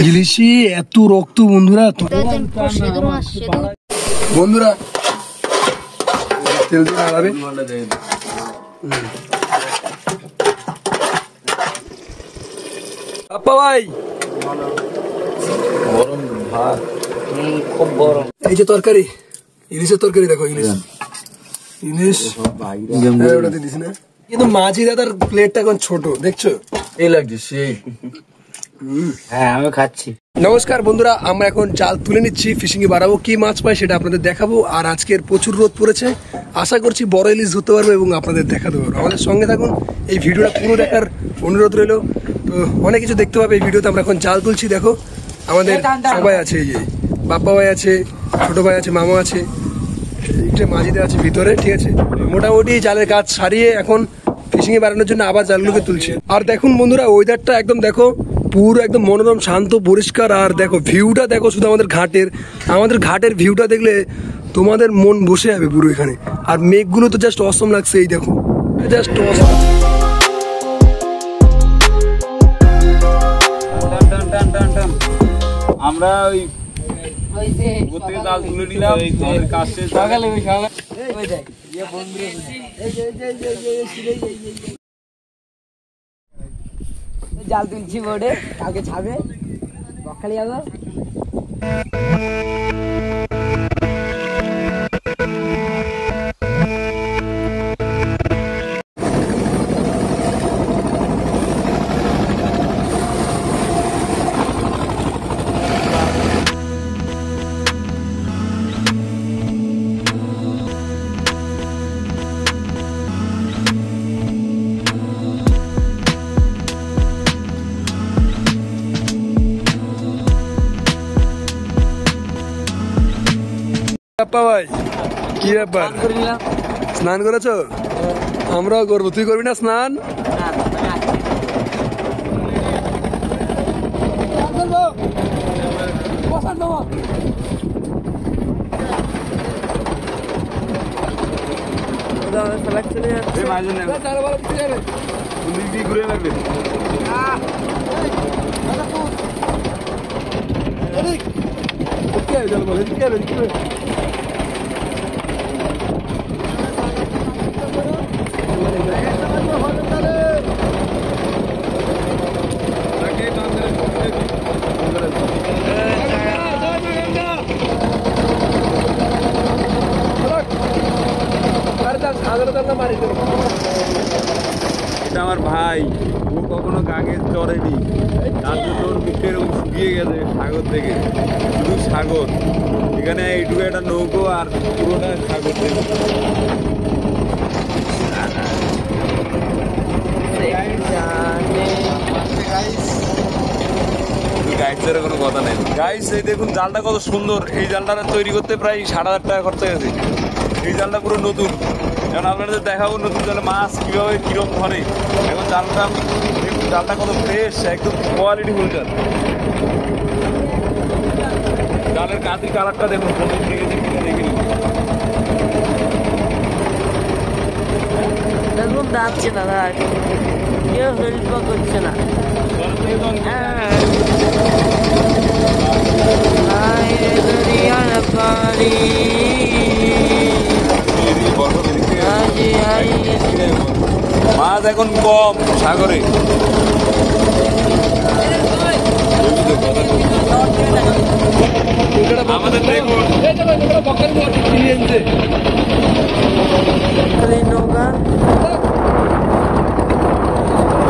ইলিশি এত রক্ত বন্ধুরা, বন্ধুরা তেল দিয়ে নাড়াবে। আপা ভাই গরম ভাত, খুব গরম। এই যে তরকারি, ইলিশের তরকারি দেখো, ইলিশ ওটাতে দিস না, কিন্তু মাঝি দাদার প্লেটটা এখন ছোট, দেখছো এই লাগছে সেই। হ্যাঁ আমি খাচ্ছি। নমস্কার বন্ধুরা, আমরা এখন জাল তুলে নিচ্ছি, ফিশিং এ বাড়াবো, কি মাছ পাই সেটা আপনাদের দেখাবো। আর আজকের প্রচুর রোদ পড়েছে, আশা করছি বড় ইলিশ ধরতে পারবো এবং আপনাদের দেখাতে পারবো। আমাদের সঙ্গে থাকুন, এই ভিডিওটা পুরো দেখার অনুরোধ রইল। তো অনেক কিছু দেখতে পাবে এই ভিডিওতে। আমরা এখন জাল তুলছি, দেখো আমাদের সবাই আছে, এই যে বাপ্পা ভাই আছে, ছোট ভাই আছে, মামা আছে, একটা মাঝিতে আছে ভিতরে, ঠিক আছে। মোটামুটি জালের কাজ সারিয়ে এখন ফিশিং এ বাড়ানোর জন্য আবার জালগুলোকে তুলছে। আর দেখুন বন্ধুরা, ওয়েদারটা একদম দেখো পুরো একদম মনোরম, শান্ত, পরিষ্কার। আর দেখো ভিউটা দেখো, শুধু আমাদের ঘাটের ভিউটা দেখলে তোমাদের মন বসে যাবে পুরো এখানে। আর মেঘগুলো তো জাস্ট অসম লাগছে, এই দেখো জাস্ট অসম। আমরা ওই জাল তুলে নিলাম, জাল তুলছি বোর্ডে, কালকে ছাবে বকখালি যাবো। বাপ্পা ভাই কি ব্যাপার, স্নান করেছো? আমরাও করবো, তুই করবি না স্নান? ঘুরে লাগবে এটা আমার ভাই, ও কখনো কাকে চড়েনি, তার জন্য ওর মুখের শুকিয়ে গেছে সাগর থেকে, শুধু সাগর। এখানে এইটুকু একটা নৌকো আর পুরোটা সাগর থেকে। গাইডসের কোনো কথা নেই। গাইস এই দেখুন জালটা কত সুন্দর, এই জালটা তৈরি করতে প্রায় 7,500 টাকা খরচা গেছে। এই জালটা পুরো নতুন, এখন আপনাদের দেখাবো নতুন জালে মাছ কীভাবে কীরকম ধরে। এখন জালটা কত ফ্রেশ, একদম কোয়ালিটি ফুল জাল। জালের কাঁচি কালারটা দেখুন, দেখুন যাচ্ছে দাদা, কেউ হেল্প করছে না। মাছ এখন কম সাগরে। আমাদের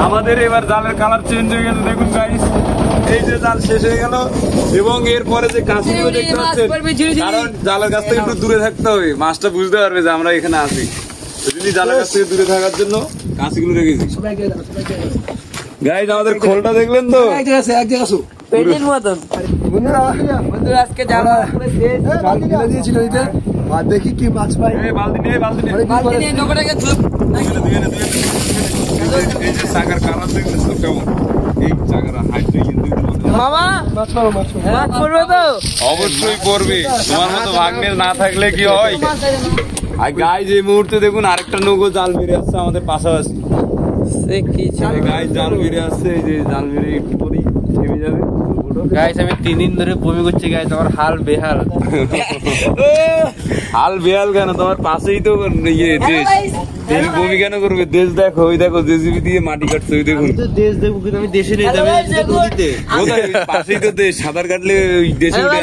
আমাদের এবার জালের কালার চেঞ্জ হয়ে গেছে, দেখুন গাইস। এই যে জাল শেষ হয়ে গেল এবং এরপরে যে কাঁচিগুলো দেখতে পাচ্ছেন, কারণ জালের কাছ থেকে একটু দূরে থাকতে হবে, মাছটা বুঝতে পারবে যে আমরা এখানে আছি। যদি জালের কাছ থেকে দূরে থাকার জন্য কাঁচিগুলো রেখেছি। গাইস আমাদের খোলটা দেখলেন তো, পেটের মতন। বন্ধুরা আজকে যারা দিয়েছিল দেখি কি মাছ পাই। বালতি নিয়ে নৌকাটাকে চাকার কালার দেখতেছো কেমন? এই চাকার হাইট কিন্তু মামা মাছ মারো, মাছ মারো। মাছ পড়বে তো? অবশ্যই পড়বে। তোমার মতো ভাগ্নের না থাকলে কি হয়? আর গাইজ এই মুহূর্তে দেখুন আরেকটা নৌকো জাল মেরে আসছে আমাদের পাশাপাশি। গাইজ জাল মেরে আসছে, এই যে জাল মেরে একটু পরেই থেমে যাবে। গাইস আমি 3 দিন ধরে বমি করছি গাইস, আমার হাল বেহাল। হাল বেহাল কেন? তোমার পাশেই তো ইয়ে দেশ, দেশ বমি কেন করবে? দেশ দেখো, ওই দেখো জেসিবি দিয়ে মাটি কাটছে, ওই দেখুন। দেশ দেখবো কিন্তু আমি দেশে নিয়ে যাবো নদীতে। কোথায়? পাশেই তো দেশ, সাঁতার কাটলে ওই দেশে উঠে।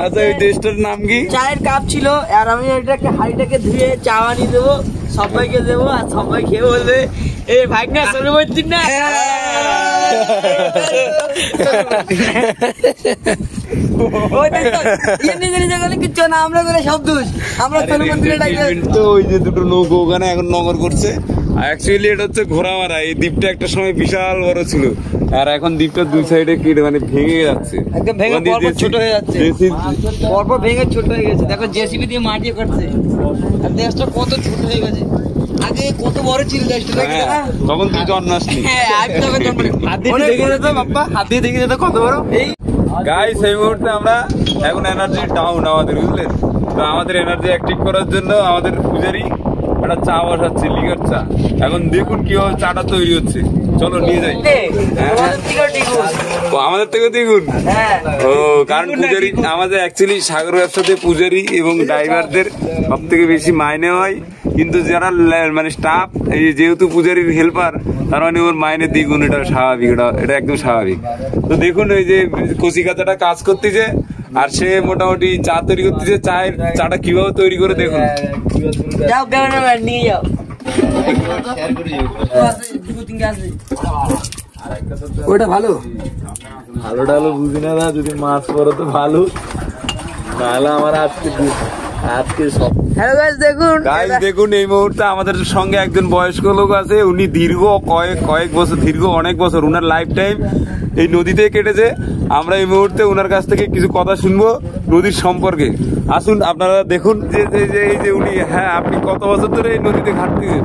আচ্ছা ওই দেশটার নাম কি? চায়ের কাপ ছিল আর আমি ওইটাকে হাঁড়িটাকে ধুয়ে চা বানিয়ে দেবো, সবাইকে দেবো আর সবাই খেয়ে বলবে এ ভাগনা চলে বলছিস না। কিচ্ছু না, আমরা করে সব দোষ, আমরা তো ওই যে দুটো নৌকো ওখানে এখন নগর করছে। অ্যাকচুয়ালি এটা হচ্ছে ঘোড়ামারা। এই দ্বীপটা একটা সময় বিশাল বড় ছিল, আর এখন দ্বীপটা দুই সাইডে কেটে মানে ভেঙে যাচ্ছে, একদম ভেঙে পরপর ছোট হয়ে যাচ্ছে, পরপর ভেঙে ছোট হয়ে গেছে। দেখো জেসিবি দিয়ে মাটি করছে, আর দেশটা কত ছোট হয়ে গেছে। আগে কত বড় ছিল দেশটা, তখন তুই জন্মাসনি। হ্যাঁ আগে তখন হাত দিয়ে দেখে যেত বাপ্পা, হাত দিয়ে দেখে যেত কত বড়। এই গাইস এই মুহূর্তে আমরা এখন এনার্জি ডাউন আমাদের, বুঝলেন তো? আমাদের এনার্জি অ্যাক্টিভ করার জন্য আমাদের পূজারি একটা চা বসাচ্ছে, লিগার চা। এখন দেখুন কিভাবে চাটা তৈরি হচ্ছে, চলো নিয়ে যাই। ও আমাদের থেকে দেখুন। ও কারণ পূজারি আমাদের অ্যাকচুয়ালি সাগর ব্যবসাতে পূজারি এবং ড্রাইভারদের সব থেকে বেশি মাইনে হয়, কিন্তু যারা মানে স্টাফ, এই যেহেতু পূজারির হেল্পার, তার মানে ওর মাইনে দ্বিগুণ। এটা স্বাভাবিক, এটা একদম স্বাভাবিক। তো দেখুন ওই যে কচিকাচাটা কাজ করতেছে, আর সে মোটামুটি চা তৈরি করতেছে। চাটা কিভাবে তৈরি করে দেখুন। যাও ক্যামেরাম্যান নিয়ে যাও। ওইটা ভালো ভালো ডালো বুঝি না, যদি মাছ পড়ো তো ভালো, নাহলে আমার আজকে সব। হ্যালো গাইস দেখুন, গাইস দেখুন এই মুহূর্তে আমাদের সঙ্গে একজন বয়স্ক লোক আছে। উনি অনেক বছর উনার লাইফ টাইম এই নদীতে কেটেছে। আমরা এই মুহূর্তে উনার কাছ থেকে কিছু কথা শুনবো নদীর সম্পর্কে। আসুন আপনারা দেখুন যে উনি, হ্যাঁ আপনি কত বছর ধরে এই নদীতে ঘাটতেছেন?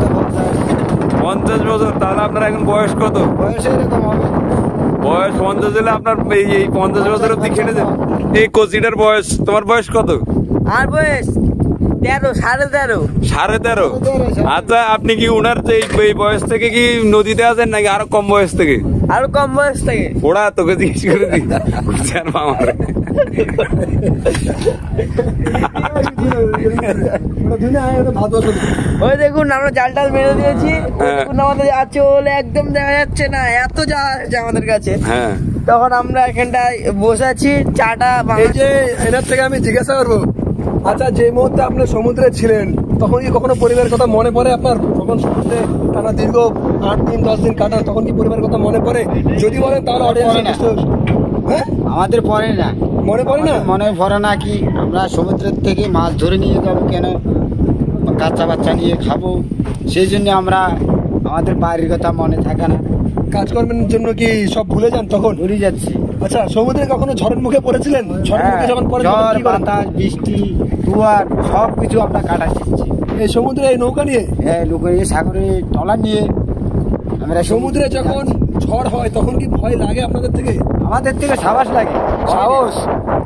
50 বছর। তাহলে আপনার এখন বয়স কত? বয়স 50 হলে আপনার এই 50 বছর অব্দি খেটেছেন। এই কোচিটার বয়স, তোমার বয়স কত? আর বয়স 13, 13.5। 13.5? আচ্ছা আপনি কি উনার এই বয়স থেকে কি নদীতে আছেন নাকি আরো কম বয়স থেকে? আরো কম বয়স থেকে। ওরা তোকে জিজ্ঞেস করে দিই আমার। ওই দেখুন আমরা জাল টাল মেরে দিয়েছি, আমাদের চলে একদম দেখা যাচ্ছে না, এত যাচ্ছে আমাদের কাছে। হ্যাঁ তখন আমরা এখানটায় বসে আছি, চাটা এই যে এনার থেকে আমি জিজ্ঞাসা করবো, আচ্ছা যে মুহূর্তে আপনি সমুদ্রে ছিলেন তখন কি কখনো পরিবারের কথা মনে পড়ে আপনার? যখন সমুদ্রে টানা দীর্ঘ 8 দিন 10 দিন কাটান, তখন কি পরিবারের কথা মনে পড়ে? যদি বলেন তাহলে হ্যাঁ আমাদের পড়ে না, মনে পড়ে না। মনে পড়ে না কি আমরা সমুদ্রের থেকে মাছ ধরে নিয়ে যাবো কেন, কাঁচা বাচ্চা নিয়ে খাবো, সেই জন্য আমরা আমাদের বাড়ির কথা মনে থাকে না। কাজকর্মের জন্য কি সব ভুলে যান তখন? ভুলে যাচ্ছি। আচ্ছা সমুদ্রে কখনো ঝড়ের মুখে পড়েছিলেন? ঝড়ের মুখে যখন পড়ে তখন ঝড় কি করেন? বাতাস বৃষ্টি জোয়ার সব কিছু আমরা কাটা শিখছি। এই সমুদ্রে এই নৌকা নিয়ে, হ্যাঁ লোকের সাগরে ট্রলার নিয়ে আমরা সমুদ্রে যখন ঝড় হয় তখন কি ভয় লাগে আপনাদের থেকে? আমাদের থেকে সাবাস লাগে, সাহস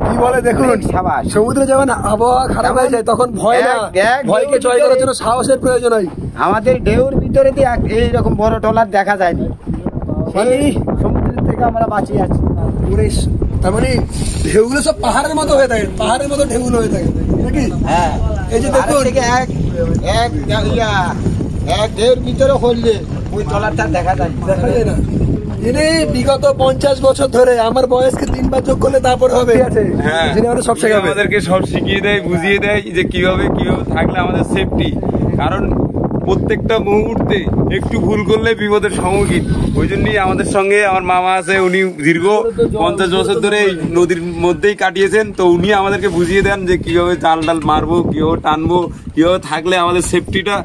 কি বলে দেখুন। সাবাস। সমুদ্রে যখন আবহাওয়া খারাপ হয়ে যায় তখন ভয় না, ভয়কে জয় করার জন্য সাহসের প্রয়োজন হয়। আমাদের ঢেউর ভিতরে দিয়ে এইরকম বড় ট্রলার দেখা যায়নি, সেই সমুদ্রের থেকে আমরা বাঁচিয়ে আছি। তার মানে ঢেউগুলো সব পাহাড়ের মতো হয়ে থাকে, পাহাড়ের মতো ঢেউগুলো হয়ে থাকে নাকি? হ্যাঁ এই যে দেখুন এক ঢেউর ভিতরে হলে ওই ট্রলারটা দেখা যায় দেখা যায় না। ইনি বিগত 50 বছর ধরে, আমার বয়সকে 3 বার যোগ করলে তারপরে হবে। হ্যাঁ যিনি আমাদের সব শেখাবে, আমাদেরকে সব শিখিয়ে দেয়, বুঝিয়ে দেয় যে কিভাবে থাকলে আমাদের সেফটি। কারণ প্রত্যেকটা মুহূর্তে একটু ভুল করলে বিপদের সম্মুখীন। ওই জন্যই আমাদের সঙ্গে আমার মামা আছে, উনি দীর্ঘ 50 বছর ধরে এই নদীর মধ্যেই কাটিয়েছেন। তো উনি আমাদেরকে বুঝিয়ে দেন যে কিভাবে জাল ডাল মারবো, কিভাবে টানবো, কিভাবে থাকলে আমাদের সেফটিটা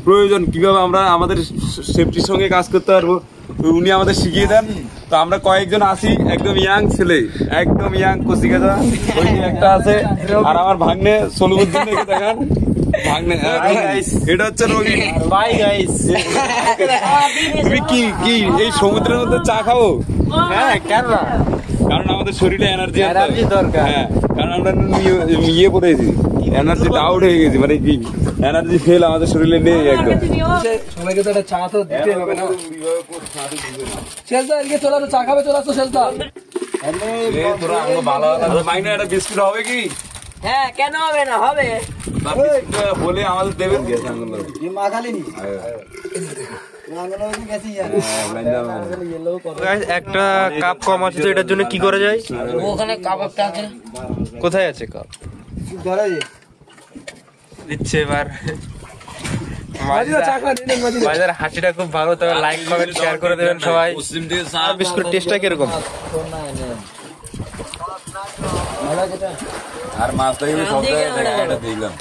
প্রয়োজন, কিভাবে আমরা আমাদের সেফটির সঙ্গে কাজ করতে পারবো। উনি আমাদের শিখিয়ে দেন। তো আমরা কয়েকজন আছি, একদম ইয়াং ছেলে, একদম ইয়াং কচিকাচা। ওই যে একটা আছে, আর আমার ভাগ্নে সলুবুদ্দিন দেখান, ভাগ্নে এটা হচ্ছে রবি। Bye guys. তুমি কি কি এই সমুদ্রের মধ্যে চা খাবো? হ্যাঁ কেন না, কারণ আমাদের শরীরে এনার্জি দরকার। হ্যাঁ, কারণ আমরা ইয়ে পড়েছি, এনার্জিটা আউট হয়ে গেছি, মানে কি এনার্জি ফেল আমাদের শরীরে নেই একদম। সবাইকে তো একটা চা তো দিতে হবে না। শেষদা এদিকে চলে আসো, চা খাবে, চলে আসো শেষদা। তোরা আমাকে ভালো মাইনে একটা বিস্কুট হবে কি? হ্যাঁ কেন হবে না, হবে। বলে আমাদের দেবেন কি? একটা কাপ কম আছে তো এটার জন্য কি করা যায়? ওখানে কাপ একটা আছে। কোথায় আছে কাপ? দিচ্ছে এবার। চা খা, নিন মাঝি। বাজার হাসিটা খুব ভালো, তবে লাইক কমেন্ট শেয়ার করে দেবেন সবাই। বিস্কুট টেস্টটা কিরকম? আর মাছটা কিন্তু সব জায়গায় এটা দিলাম।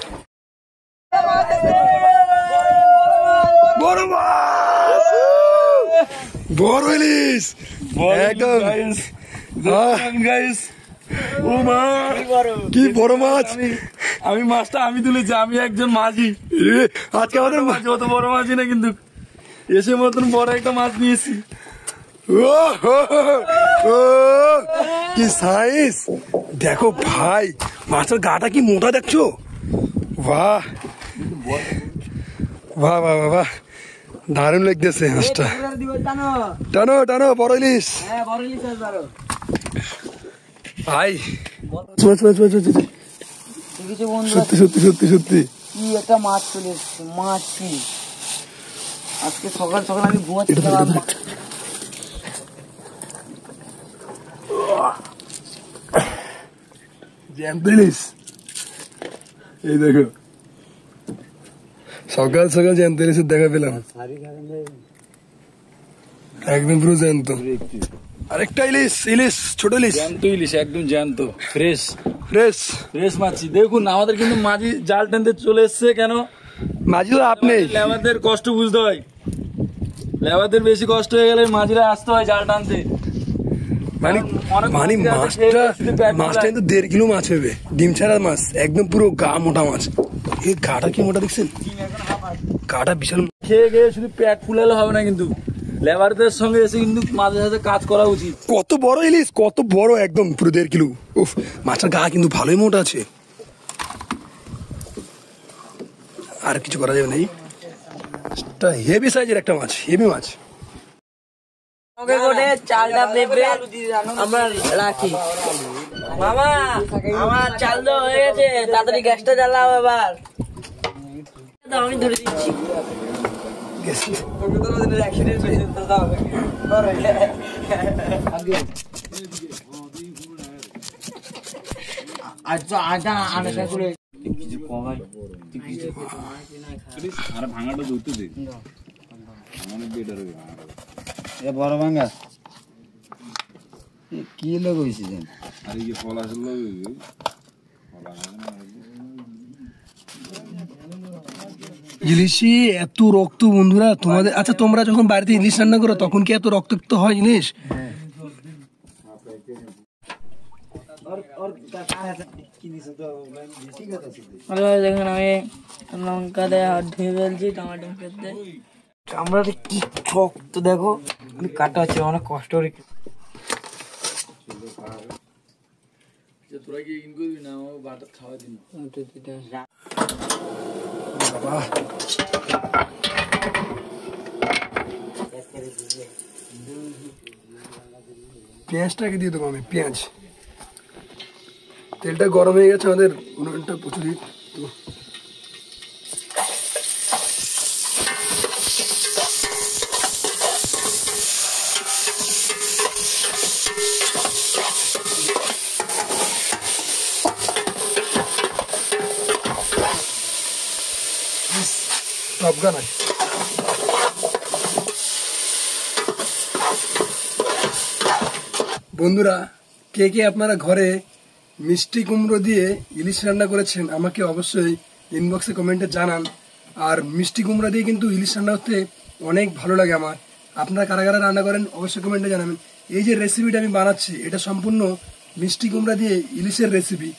বড় মাছ, বড় ইলিশ একদম। গাইস ও মা কি বড় মাছ! আমি মাছটা আমি তুলেছি, আমি একজন মাঝি। আজকে আমাদের মাছ অত বড় মাছই না, কিন্তু এসে মতন বড় একটা মাছ নিয়েছি। ও হো হো হো, ও কি সাইজ দেখো ভাই, মাছের গাটা কি মোটা দেখছো। বাহ বাহ বাহ বাহ বাহ, দারুণ লাগতেছে মাছটা। টানো টানো বড় ইলিশ ভাই। সত্যি সত্যি সত্যি সত্যি কি একটা মাছ চলে এসছে, মাছ কি আজকে সকাল সকাল আমি ঘুমাচ্ছি। জ্যান্ত ইলিশ, এই দেখো সকাল সকাল জ্যান্ত ইলিশের দেখা পেলাম, একদম পুরো জ্যান্ত। আরেকটা ইলিশ, ইলিশ ছোট ইলিশ, জ্যান্ত ইলিশ, একদম জ্যান্ত, ফ্রেশ ফ্রেশ ফ্রেশ মাছি। দেখুন আমাদের কিন্তু মাঝি জাল টানতে চলে এসছে। কেন? মাঝি তো আপনি লেবারদের কষ্ট বুঝতে হয়, লেবারদের বেশি কষ্ট হয়ে গেলে মাঝিরা আসতে হয় জাল টানতে। মানে মানে মাছটা কিন্তু 1.5 কিলো মাছ হবে, ডিম ছাড়া মাছ, একদম পুরো গা মোটা মাছ। এই গাটা কি মোটা দেখছেন, গাটা বিশাল। খেয়ে খেয়ে শুধু পেট ফুলালে হবে না, কিন্তু লেবারদের সঙ্গে এসে কিন্তু মাঝে সাথে কাজ করা উচিত। কত বড় ইলিশ, কত বড়, একদম পুরো 1.5 কিলো। উফ, মাছের গা কিন্তু ভালোই মোটা আছে। আর কিছু করা যাবে না, হেভি সাইজের একটা মাছ, হেভি মাছ। চালটা পেঁপে আমরা রাখি। মামা আমার চাল দেওয়া হয়ে গেছে, তাড়াতাড়ি গ্যাসটা জ্বালাও এবার। আমি ধরে দিচ্ছি। আচ্ছা আটা আটা করে আর ভাঙাটা ধরতে দে, আমাদের বেটার হবে। এ বড় ভাঙ্গা কি লোক হয়েছে? আর এই যে ফল আসলো ইলিশে এত রক্ত বন্ধুরা তোমাদের। আচ্ছা তোমরা যখন বাড়িতে ইলিশ রান্না করো তখন কি এত রক্তাক্ত হয় জিনিস? দেখুন আমি লঙ্কা দিয়ে হাত ধুয়ে ফেলছি, টমেটো ফেলতে। চামড়াটা কি শক্ত দেখো, কাটা হচ্ছে অনেক কষ্ট করে। তোরা কি ইন করবি না? বাটার খাওয়া দিন। বাবা পেঁয়াজটাকে দিয়ে দেবো আমি, পেঁয়াজ। তেলটা গরম হয়ে গেছে, আমাদের উনুনটা প্রচুর হিট। টপগান আছে। বন্ধুরা কে কে আপনারা ঘরে মিষ্টি কুমড়ো দিয়ে ইলিশ রান্না করেছেন আমাকে অবশ্যই ইনবক্সে কমেন্টে জানান। আর মিষ্টি কুমড়া দিয়ে কিন্তু ইলিশ রান্না করতে অনেক ভালো লাগে আমার। আপনারা কারা কারা রান্না করেন অবশ্যই কমেন্টে জানাবেন। এই যে রেসিপিটা আমি বানাচ্ছি এটা সম্পূর্ণ মিষ্টি কুমড়া দিয়ে ইলিশের রেসিপি।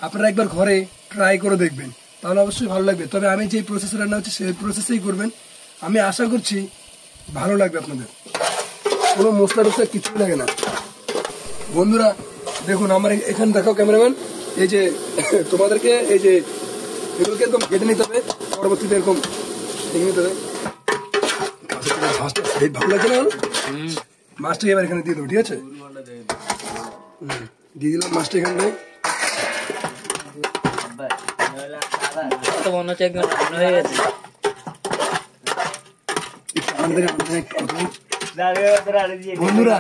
আপনারা একবার ঘরে ট্রাই করে দেখবেন, তাহলে অবশ্যই ভালো লাগবে। তবে আমি যে প্রসেসে রান্না হচ্ছে সেই প্রসেসেই করবেন, আমি আশা করছি ভালো লাগবে আপনাদের। কোনো মশলা টসলা কিছুই লাগে না বন্ধুরা। দেখুন আমার এখানে দেখাও ক্যামেরাম্যান, এই যে তোমাদেরকে এই যে এগুলোকে একদম কেটে নিতে হবে, পরবর্তীতে এরকম ভেঙে নিতে হবে। মাছটা সেই ভালো লাগছে না? মাছটাকে এবার এখানে দিয়ে দেবো, ঠিক আছে? দিয়ে দিলাম মাছটা এখানে। মনে হচ্ছে একদম রান্না হয়ে গেছে। বন্ধুরা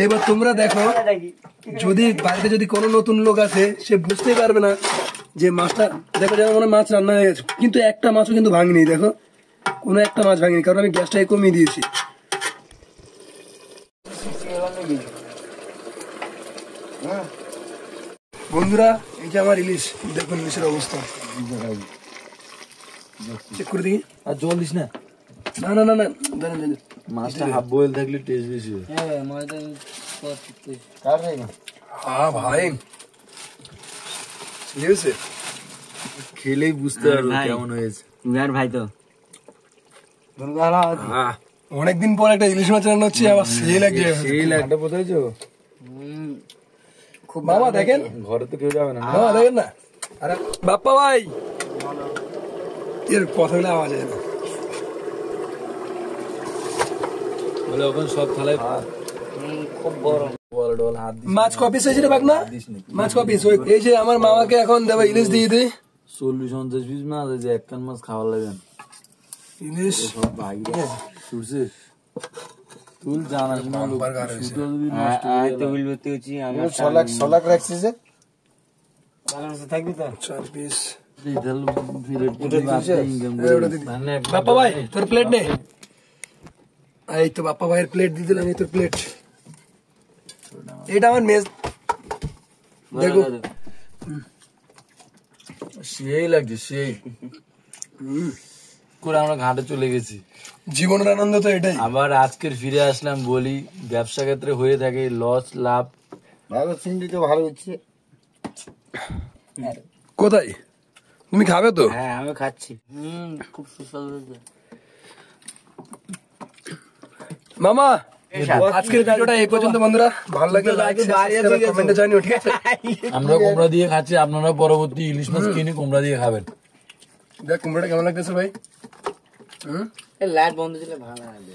এবার তোমরা দেখো, যদি বাড়িতে যদি কোনো নতুন লোক আসে সে বুঝতেই পারবে না যে মাছটা, দেখো যেমন মনে হয় মাছ রান্না হয়ে গেছে, কিন্তু একটা মাছও কিন্তু ভাঙিনি। দেখো কোনো একটা মাছ ভাঙিনি, কারণ আমি গ্যাসটাকে কমিয়ে দিয়েছি। বন্ধুরা এই যে আমার ইলিশ, দেখুন ইলিশের অবস্থা, চেক করে দেখি। আর জল দিস না, না না না না, দাঁড়ান দাঁড়ান। মাছটা হাফ বয়েল থাকলে টেস্ট বেশি হয়। হ্যাঁ ভাই লেগেছে, খেলেই বুঝতে পারবো কেমন হয়েছে। ভাই তো অনেকদিন পর একটা ইলিশ মাছ রান্না হচ্ছে, আবার সেই লাগছে। সেই লাগটা কোথায় খুব বাবা দেখেন, ঘরে তো কেউ যাবে না। বাবা দেখেন না, আরে বাপ্পা ভাই এর কথাগুলো আওয়াজ হয় না। বলে ওখানে সব থালায় খুব বড় বল ডল হাত দিস। মাছ কপিস হয়েছে রে বাগনা, মাছ কপিস। এই যে আমার মামাকে এখন দেবো ইলিশ দিয়ে দিই। 40-50 পিস মাছ আছে, এক কান মাছ খাওয়া লাগে না। ইলিশ সব ভাই শুরছে তুই জানাস না বার্গার হয়েছে। টেবিল ভর্তি হচ্ছি আমার সলাক রাখছিস যে? থাকবি তো 4 পিস। মানে বাপ্পা ভাই তোর প্লেট নে, এই তো বাপ্পা ভাইয়ের প্লেট দিয়ে দিলাম, এই তোর প্লেট। এটা আমার মেজ, দেখো সেই লাগছে সেই করে আমরা ঘাটে চলে গেছি। জীবনের আনন্দ তো এটাই। আবার আজকের ফিরে আসলাম, বলি ব্যবসা ক্ষেত্রে হয়ে থাকে লস লাভ। ভালো চিংড়ি তো ভালো হচ্ছে। কোথায় তুমি খাবে তো? হ্যাঁ আমি খাচ্ছি। খুব সুস্বাদু হয়েছে মামা আজকের ভিডিওটা এই পর্যন্ত বন্ধুরা, ভালো লাগলে লাইক সাবস্ক্রাইব কমেন্টে জানিও, ঠিক আছে? আমরা কুমড়া দিয়ে খাচ্ছি, আপনারা পরবর্তী ইলিশ মাছ কিনে কুমড়া দিয়ে খাবেন। দেখ কুমড়োটা কেমন লাগতেছে ভাই। লাইট বন্ধ ছিল ভালো লাগে।